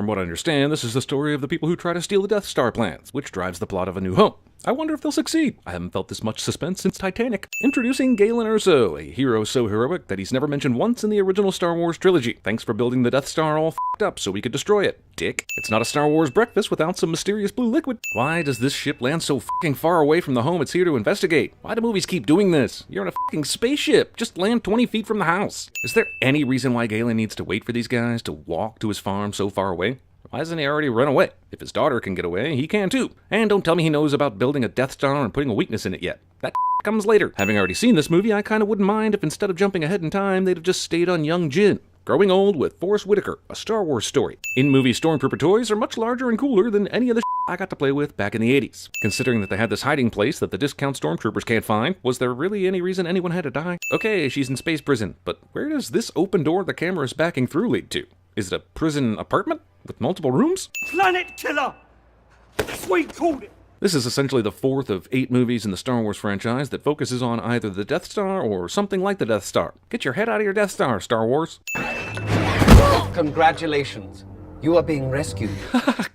From what I understand, this is the story of the people who try to steal the Death Star plans, which drives the plot of A New Hope. I wonder if they'll succeed. I haven't felt this much suspense since Titanic. Introducing Galen Erso, a hero so heroic that he's never mentioned once in the original Star Wars trilogy. Thanks for building the Death Star all f***ed up so we could destroy it, dick. It's not a Star Wars breakfast without some mysterious blue liquid. Why does this ship land so f***ing far away from the home it's here to investigate? Why do movies keep doing this? You're in a f***ing spaceship. Just land 20 feet from the house. Is there any reason why Galen needs to wait for these guys to walk to his farm so far away? Why hasn't he already run away? If his daughter can get away, he can too. And don't tell me he knows about building a Death Star and putting a weakness in it yet. That comes later. Having already seen this movie, I kinda wouldn't mind if instead of jumping ahead in time, they'd have just stayed on young Jyn. Growing Old with Forrest Whitaker, a Star Wars story. In-movie Stormtrooper toys are much larger and cooler than any of the I got to play with back in the 80s. Considering that they had this hiding place that the discount Stormtroopers can't find, was there really any reason anyone had to die? Okay, she's in space prison, but where does this open door the camera is backing through lead to? Is it a prison apartment with multiple rooms? Planet Killer! That's what he called it! This is essentially the fourth of 8 movies in the Star Wars franchise that focuses on either the Death Star or something like the Death Star. Get your head out of your Death Star, Star Wars. Congratulations. You are being rescued.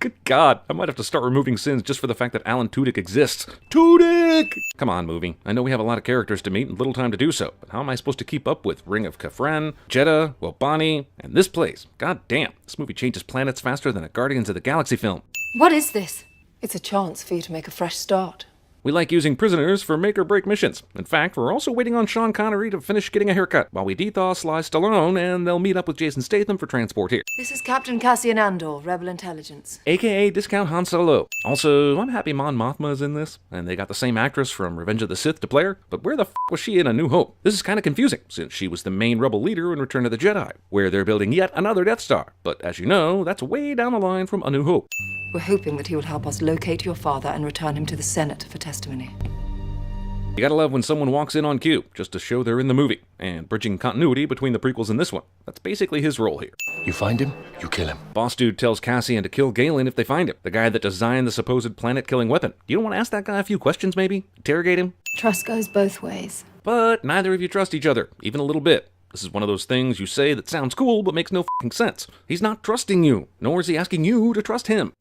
Good God, I might have to start removing sins just for the fact that Alan Tudyk exists. Tudyk! Come on, movie. I know we have a lot of characters to meet and little time to do so, but how am I supposed to keep up with Ring of Kafren, Jedha, Wobani, and this place? God damn, this movie changes planets faster than a Guardians of the Galaxy film. What is this? It's a chance for you to make a fresh start. We like using prisoners for make-or-break missions. In fact, we're also waiting on Sean Connery to finish getting a haircut while we dethaw Sly Stallone, and they'll meet up with Jason Statham for transport here. This is Captain Cassian Andor, Rebel Intelligence. AKA Discount Han Solo. Also, I'm happy Mon Mothma is in this, and they got the same actress from Revenge of the Sith to play her, but where the f*** was she in A New Hope? This is kinda confusing, since she was the main rebel leader in Return of the Jedi, where they're building yet another Death Star. But as you know, that's way down the line from A New Hope. We're hoping that he will help us locate your father and return him to the Senate for testimony. You gotta love when someone walks in on cue, just to show they're in the movie, and bridging continuity between the prequels and this one. That's basically his role here. You find him, you kill him. Boss Dude tells Cassian to kill Galen if they find him, the guy that designed the supposed planet-killing weapon. You don't want to ask that guy a few questions, maybe? Interrogate him? Trust goes both ways. But neither of you trust each other, even a little bit. This is one of those things you say that sounds cool but makes no f***ing sense. He's not trusting you, nor is he asking you to trust him.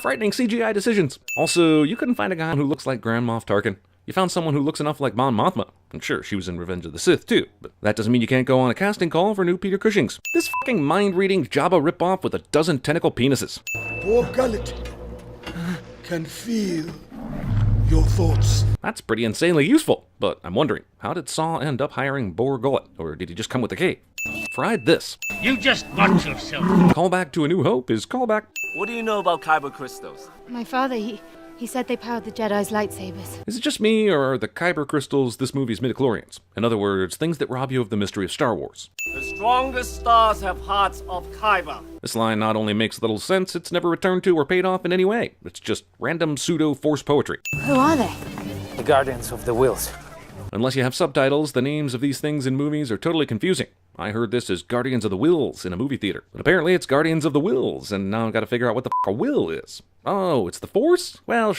Frightening CGI decisions. Also, you couldn't find a guy who looks like Grand Moff Tarkin. You found someone who looks enough like Mon Mothma. And sure, she was in Revenge of the Sith too, but that doesn't mean you can't go on a casting call for new Peter Cushings. This fucking mind-reading Jabba ripoff with a dozen tentacle penises. Poor Gullet can feel your thoughts. That's pretty insanely useful, but I'm wondering, how did Saw end up hiring Bor Gullet? Or did he just come with the cave? Fried this. You just watch yourself. Callback to A New Hope is callback. What do you know about kyber crystals? My father, he said they powered the Jedi's lightsabers. Is it just me, or are the kyber crystals this movie's midichlorians? In other words, things that rob you of the mystery of Star Wars. The strongest stars have hearts of kyber. This line not only makes little sense, it's never returned to or paid off in any way. It's just random pseudo-force poetry. Who are they? The Guardians of the Whills. Unless you have subtitles, the names of these things in movies are totally confusing. I heard this as Guardians of the Whills in a movie theater, but apparently it's Guardians of the Whills, and now I've got to figure out what the f*** a will is. Oh, it's the Force? Well,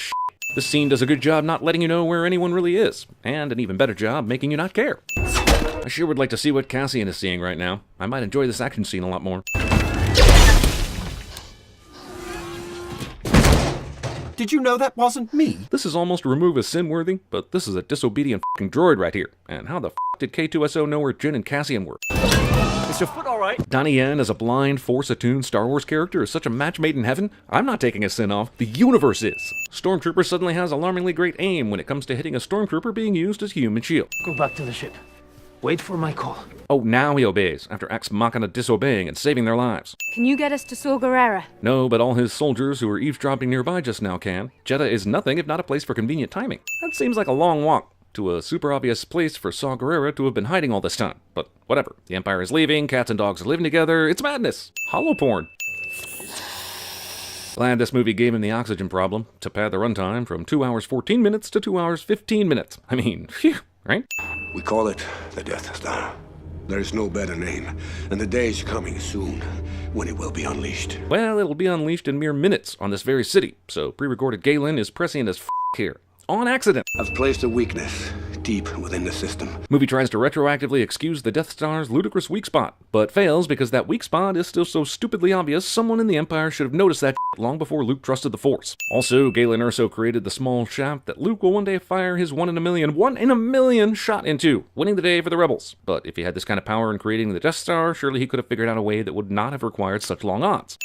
This scene does a good job not letting you know where anyone really is, and an even better job making you not care. I sure would like to see what Cassian is seeing right now. I might enjoy this action scene a lot more. Did you know that wasn't me? This is almost remove as sin-worthy, but this is a disobedient f***ing droid right here. And how the f*** did K2SO know where Jyn and Cassian were? Is your foot alright? Donnie Yen as a blind, Force-attuned Star Wars character is such a match made in heaven. I'm not taking a sin off. The universe is. Stormtrooper suddenly has alarmingly great aim when it comes to hitting a Stormtrooper being used as human shield. Go back to the ship. Wait for my call. Oh, now he obeys, after Ex Machina disobeying and saving their lives. Can you get us to Saw Gerrera? No, but all his soldiers who were eavesdropping nearby just now can. Jedha is nothing if not a place for convenient timing. That seems like a long walk to a super obvious place for Saw Gerrera to have been hiding all this time. But whatever. The Empire is leaving, cats and dogs are living together. It's madness. Hollow porn. Glad this movie gave him the oxygen problem to pad the runtime from 2 hours 14 minutes to 2 hours 15 minutes. I mean, phew, right? We call it the Death Star. There is no better name, and the day is coming soon when it will be unleashed. Well, it'll be unleashed in mere minutes on this very city, so pre-recorded Galen is prescient as f*** here. On accident. I've placed a weakness deep within the system. Movie tries to retroactively excuse the Death Star's ludicrous weak spot, but fails because that weak spot is still so stupidly obvious someone in the Empire should have noticed that long before Luke trusted the Force. Also, Galen Erso created the small shaft that Luke will one day fire his 1 in a million shot into, winning the day for the Rebels. But if he had this kind of power in creating the Death Star, surely he could have figured out a way that would not have required such long odds.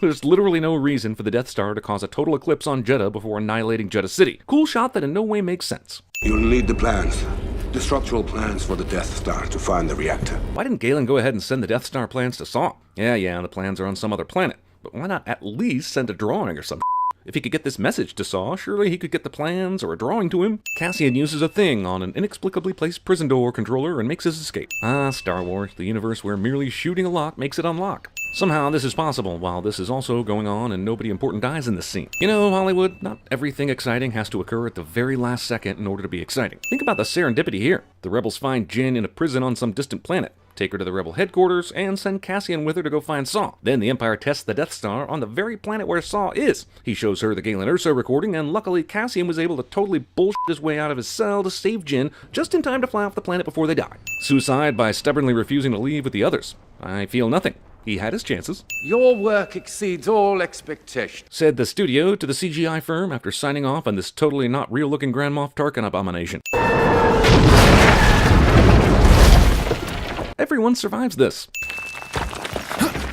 There's literally no reason for the Death Star to cause a total eclipse on Jeddah before annihilating Jeddah City. Cool shot that in no way makes sense. You'll need the plans. The structural plans for the Death Star to find the reactor. Why didn't Galen go ahead and send the Death Star plans to Saw? Yeah, the plans are on some other planet. But why not at least send a drawing or something? If he could get this message to Saw, surely he could get the plans or a drawing to him. Cassian uses a thing on an inexplicably placed prison door controller and makes his escape. Ah, Star Wars, the universe where merely shooting a lock makes it unlock. Somehow this is possible while this is also going on and nobody important dies in this scene. You know, Hollywood, not everything exciting has to occur at the very last second in order to be exciting. Think about the serendipity here. The rebels find Jyn in a prison on some distant planet, take her to the rebel headquarters, and send Cassian with her to go find Saw. Then the Empire tests the Death Star on the very planet where Saw is. He shows her the Galen Erso recording, and luckily Cassian was able to totally bullshit his way out of his cell to save Jyn just in time to fly off the planet before they die. Suicide by stubbornly refusing to leave with the others. I feel nothing. He had his chances. Your work exceeds all expectation, said the studio to the CGI firm after signing off on this totally not real-looking Grand Moff Tarkin abomination. Everyone survives this.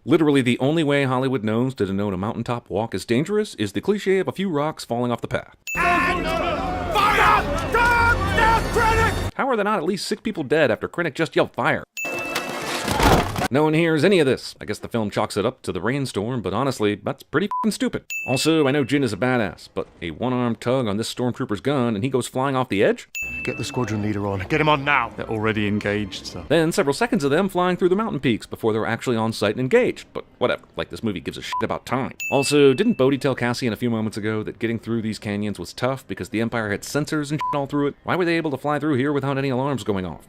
Literally the only way Hollywood knows to denote a mountaintop walk is dangerous is the cliche of a few rocks falling off the path. How are there not at least 6 people dead after Krennic just yelled fire? No one hears any of this. I guess the film chalks it up to the rainstorm, but honestly, that's pretty f***ing stupid. Also, I know Jyn is a badass, but a one-armed tug on this stormtrooper's gun and he goes flying off the edge? Get the squadron leader on. Get him on now. They're already engaged, sir. Then several seconds of them flying through the mountain peaks before they're actually on site and engaged. But whatever, like this movie gives a shit about time. Also, didn't Bodhi tell Cassian a few moments ago that getting through these canyons was tough because the Empire had sensors and shit all through it? Why were they able to fly through here without any alarms going off?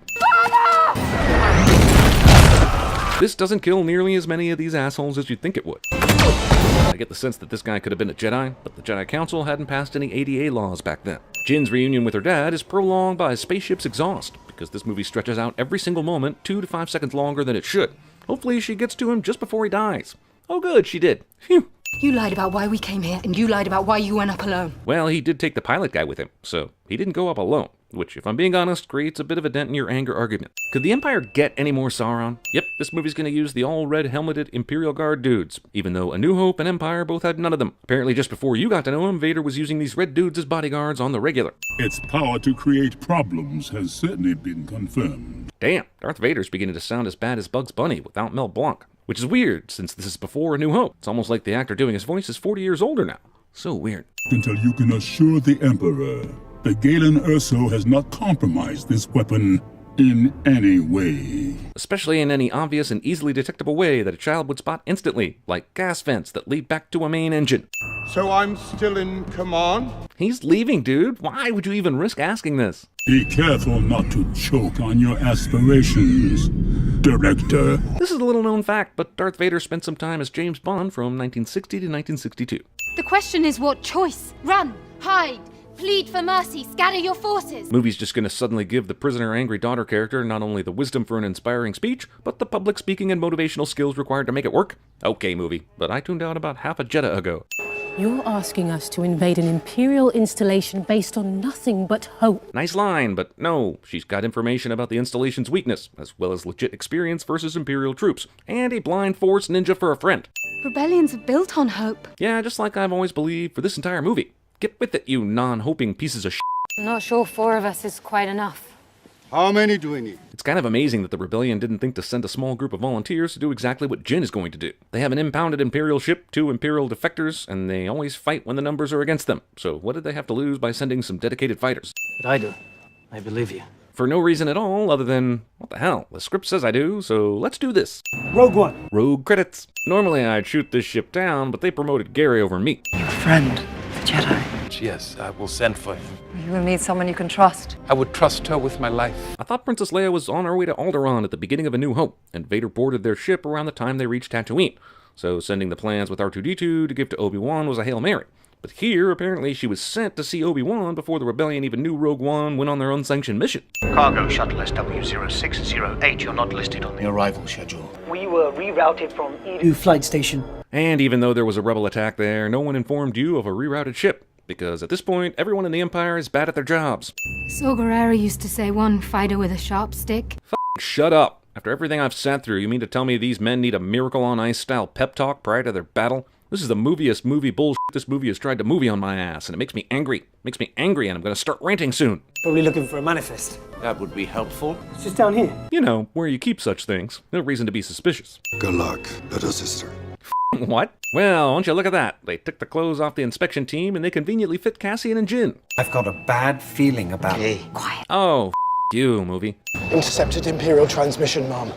This doesn't kill nearly as many of these assholes as you'd think it would. I get the sense that this guy could have been a Jedi, but the Jedi Council hadn't passed any ADA laws back then. Jyn's reunion with her dad is prolonged by a spaceship's exhaust, because this movie stretches out every single moment 2 to 5 seconds longer than it should. Hopefully she gets to him just before he dies. Oh good, she did. Phew. You lied about why we came here, and you lied about why you went up alone. Well, he did take the pilot guy with him, so he didn't go up alone, which, if I'm being honest, creates a bit of a dent in your anger argument. Could the Empire get any more Sauron? Yep, this movie's gonna use the all-red helmeted Imperial Guard dudes, even though A New Hope and Empire both had none of them. Apparently just before you got to know him, Vader was using these red dudes as bodyguards on the regular. Its power to create problems has certainly been confirmed. Damn, Darth Vader's beginning to sound as bad as Bugs Bunny without Mel Blanc. Which is weird, since this is before A New Hope. It's almost like the actor doing his voice is 40 years older now. So weird. Until you can assure the Emperor that Galen Erso has not compromised this weapon in any way. Especially in any obvious and easily detectable way that a child would spot instantly, like gas vents that lead back to a main engine. So I'm still in command? He's leaving, dude. Why would you even risk asking this? Be careful not to choke on your aspirations, Director. This is a little known fact, but Darth Vader spent some time as James Bond from 1960 to 1962. The question is what choice? Run, hide, plead for mercy, scatter your forces. Movie's just gonna suddenly give the prisoner angry daughter character not only the wisdom for an inspiring speech, but the public speaking and motivational skills required to make it work? Okay, movie, but I tuned out about half a Jeddah ago. You're asking us to invade an Imperial installation based on nothing but hope. Nice line, but no. She's got information about the installation's weakness, as well as legit experience versus Imperial troops, and a blind Force ninja for a friend. Rebellions are built on hope. Yeah, just like I've always believed for this entire movie. Get with it, you non-hoping pieces of shit. I'm not sure 4 of us is quite enough. How many do we need? It's kind of amazing that the rebellion didn't think to send a small group of volunteers to do exactly what Jyn is going to do. They have an impounded Imperial ship, 2 Imperial defectors, and they always fight when the numbers are against them. So what did they have to lose by sending some dedicated fighters? But I do. I believe you. For no reason at all other than, what the hell, the script says I do, so let's do this. Rogue One. Rogue credits. Normally I'd shoot this ship down, but they promoted Gary over me. Your friend, the Jedi. Yes, I will send for him. You will need someone you can trust. I would trust her with my life. I thought Princess Leia was on her way to Alderaan at the beginning of A New Hope, and Vader boarded their ship around the time they reached Tatooine. So sending the plans with R2-D2 to give to Obi-Wan was a Hail Mary. But here, apparently she was sent to see Obi-Wan before the rebellion even knew Rogue One went on their unsanctioned mission. Cargo shuttle SW0608, you're not listed on the arrival schedule. We were rerouted from Edu Flight Station. And even though there was a rebel attack there, no one informed you of a rerouted ship. Because at this point, everyone in the Empire is bad at their jobs. Saw Gerrera used to say one fighter with a sharp stick. Shut up. After everything I've sat through, you mean to tell me these men need a Miracle on Ice style pep talk prior to their battle? This is the moviest movie bullshit this movie has tried to movie on my ass, and it makes me angry. Makes me angry, and I'm gonna start ranting soon. Probably looking for a manifest. That would be helpful. It's just down here. You know, where you keep such things. No reason to be suspicious. Good luck, little sister. What? Well, won't you look at that? They took the clothes off the inspection team, and they conveniently fit Cassian and Jyn. I've got a bad feeling about it. Quiet. Oh, you, movie. Intercepted Imperial transmission, Mom.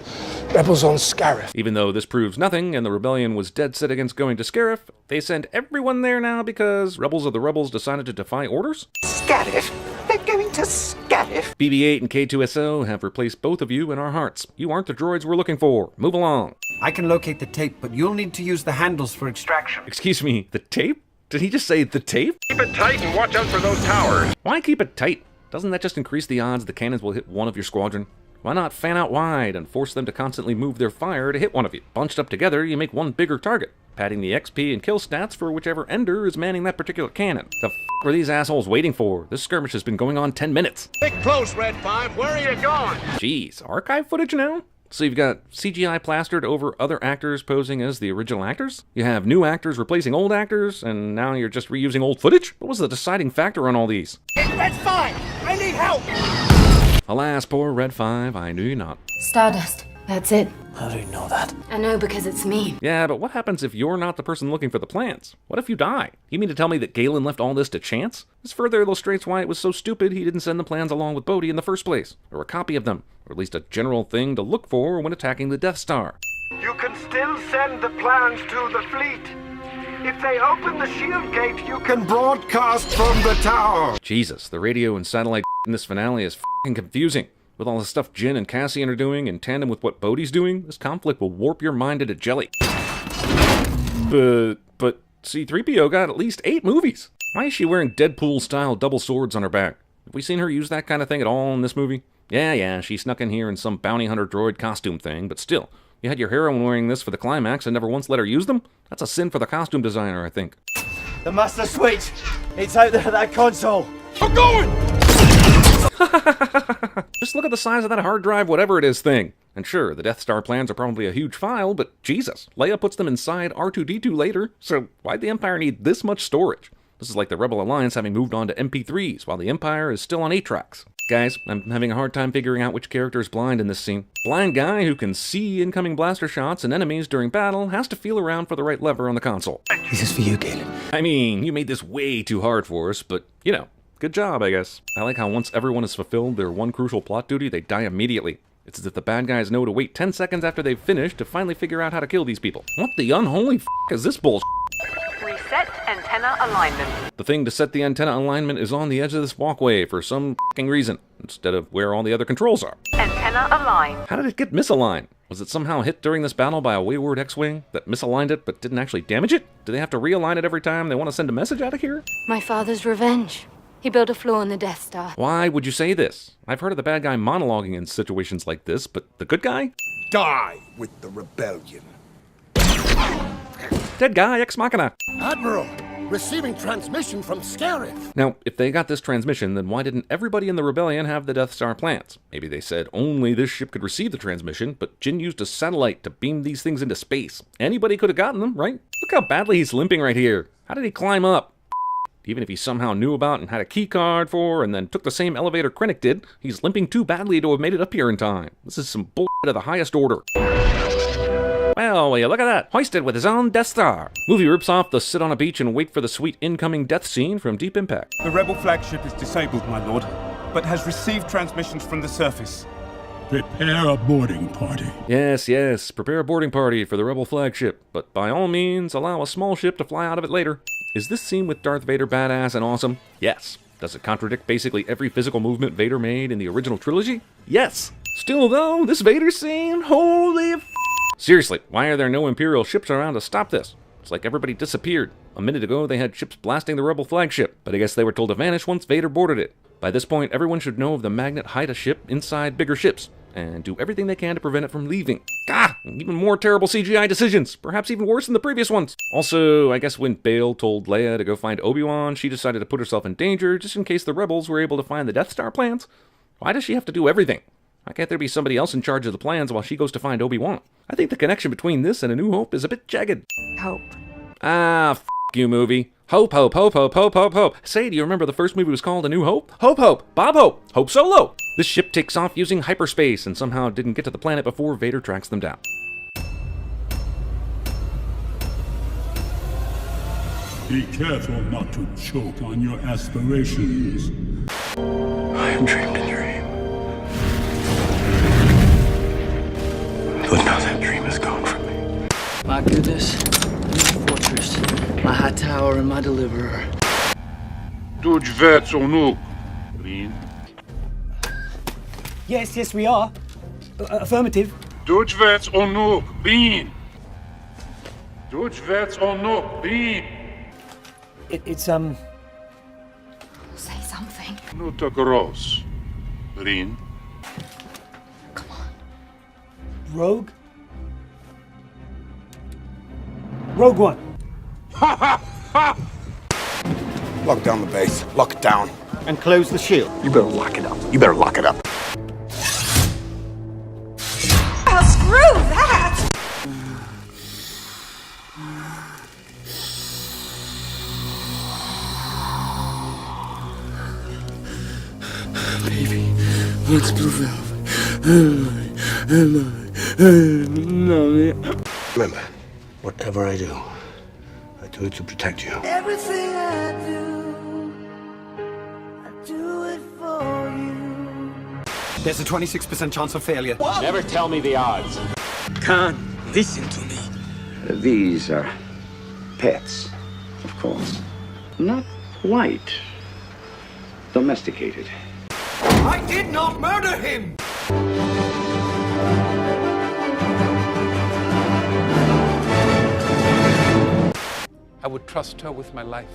Rebels on Scarif. Even though this proves nothing, and the rebellion was dead set against going to Scarif, they send everyone there now because rebels of the rebels decided to defy orders? Scarif? They're going to Scarif? BB-8 and K2SO have replaced both of you in our hearts. You aren't the droids we're looking for. Move along. I can locate the tape, but you'll need to use the handles for extraction. Excuse me, the tape? Did he just say the tape? Keep it tight and watch out for those towers. Why keep it tight? Doesn't that just increase the odds the cannons will hit one of your squadron? Why not fan out wide and force them to constantly move their fire to hit one of you? Bunched up together, you make one bigger target, padding the XP and kill stats for whichever ender is manning that particular cannon. The f*** are these assholes waiting for? This skirmish has been going on 10 minutes. Stick close, Red 5. Where are you going? Jeez, archive footage now? So you've got CGI plastered over other actors posing as the original actors? You have new actors replacing old actors, and now you're just reusing old footage? What was the deciding factor on all these? Get Red 5! I need help! Alas, poor Red 5, I knew you not. Stardust. That's it. How do you know that? I know because it's me. Yeah, but what happens if you're not the person looking for the plans? What if you die? You mean to tell me that Galen left all this to chance? This further illustrates why it was so stupid he didn't send the plans along with Bodhi in the first place, or a copy of them, or at least a general thing to look for when attacking the Death Star. You can still send the plans to the fleet. If they open the shield gate, you can broadcast from the tower. Jesus, the radio and satellite in this finale is f***ing confusing. With all the stuff Jyn and Cassian are doing in tandem with what Bodhi's doing, this conflict will warp your mind into jelly. But C-3PO got at least 8 movies. Why is she wearing Deadpool-style double swords on her back? Have we seen her use that kind of thing at all in this movie? Yeah, she snuck in here in some bounty hunter droid costume thing, but still. You had your heroine wearing this for the climax and never once let her use them? That's a sin for the costume designer, I think. The master switch! It's out there at that console! I'm going! Just look at the size of that hard drive, whatever it is thing. And sure, the Death Star plans are probably a huge file, but Jesus, Leia puts them inside R2-D2 later, so why'd the Empire need this much storage? This is like the Rebel Alliance having moved on to MP3s, while the Empire is still on 8-tracks. Guys, I'm having a hard time figuring out which character is blind in this scene. Blind guy who can see incoming blaster shots and enemies during battle has to feel around for the right lever on the console. This is for you, Galen. I mean, you made this way too hard for us, but, you know, good job, I guess. I like how once everyone has fulfilled their one crucial plot duty, they die immediately. It's as if the bad guys know to wait 10 seconds after they've finished to finally figure out how to kill these people. What the unholy f*** is this bullshit? Reset antenna alignment. The thing to set the antenna alignment is on the edge of this walkway for some f***ing reason, instead of where all the other controls are. Antenna aligned. How did it get misaligned? Was it somehow hit during this battle by a wayward X-Wing that misaligned it but didn't actually damage it? Do they have to realign it every time they want to send a message out of here? My father's revenge. He built a flaw in the Death Star. Why would you say this? I've heard of the bad guy monologuing in situations like this, but the good guy? Die with the rebellion. Dead guy, ex machina. Admiral, receiving transmission from Scarif. Now, if they got this transmission, then why didn't everybody in the rebellion have the Death Star plans? Maybe they said only this ship could receive the transmission, but Jyn used a satellite to beam these things into space. Anybody could have gotten them, right? Look how badly he's limping right here. How did he climb up? Even if he somehow knew about and had a key card for, and then took the same elevator Krennic did, he's limping too badly to have made it up here in time. This is some bullshit of the highest order. Well, will you look at that? Hoisted with his own Death Star. Movie rips off the sit on a beach and wait for the sweet incoming death scene from Deep Impact. The Rebel flagship is disabled, my lord, but has received transmissions from the surface. Prepare a boarding party. Yes, prepare a boarding party for the Rebel flagship, but by all means, allow a small ship to fly out of it later. Is this scene with Darth Vader badass and awesome? Yes. Does it contradict basically every physical movement Vader made in the original trilogy? Yes. Still though, this Vader scene, holy f***. Seriously, why are there no Imperial ships around to stop this? It's like everybody disappeared. A minute ago, they had ships blasting the Rebel flagship, but I guess they were told to vanish once Vader boarded it. By this point, everyone should know of the magnet hide a ship inside bigger ships, and do everything they can to prevent it from leaving. Even more terrible CGI decisions, perhaps even worse than the previous ones. Also, I guess when Bail told Leia to go find Obi-Wan, she decided to put herself in danger just in case the rebels were able to find the Death Star plans. Why does she have to do everything? Why can't there be somebody else in charge of the plans while she goes to find Obi-Wan? I think the connection between this and A New Hope is a bit jagged. Hope. F you, movie. Hope, hope, hope, hope, hope, hope, hope. Say, do you remember the first movie was called A New Hope? Hope, hope, Bob Hope, Hope Solo. This ship takes off using hyperspace and somehow didn't get to the planet before Vader tracks them down. Be careful not to choke on your aspirations. I have dreamed a dream. But now that dream is gone from me. My goodness, my fortress, my high tower, and my deliverer. Yes, we are. Affirmative. It's Say something. Rogue? Rogue One. Lock down the base. Lock it down. And close the shield. You better lock it up. You better lock it up. Oh, screw that! Baby, what's blue velvet? Remember, whatever I do it to protect you. Everything I do it for you. There's a 26% chance of failure. Never tell me the odds. Khan, listen to me. These are pets, of course. Not quite domesticated. I did not murder him! I would trust her with my life.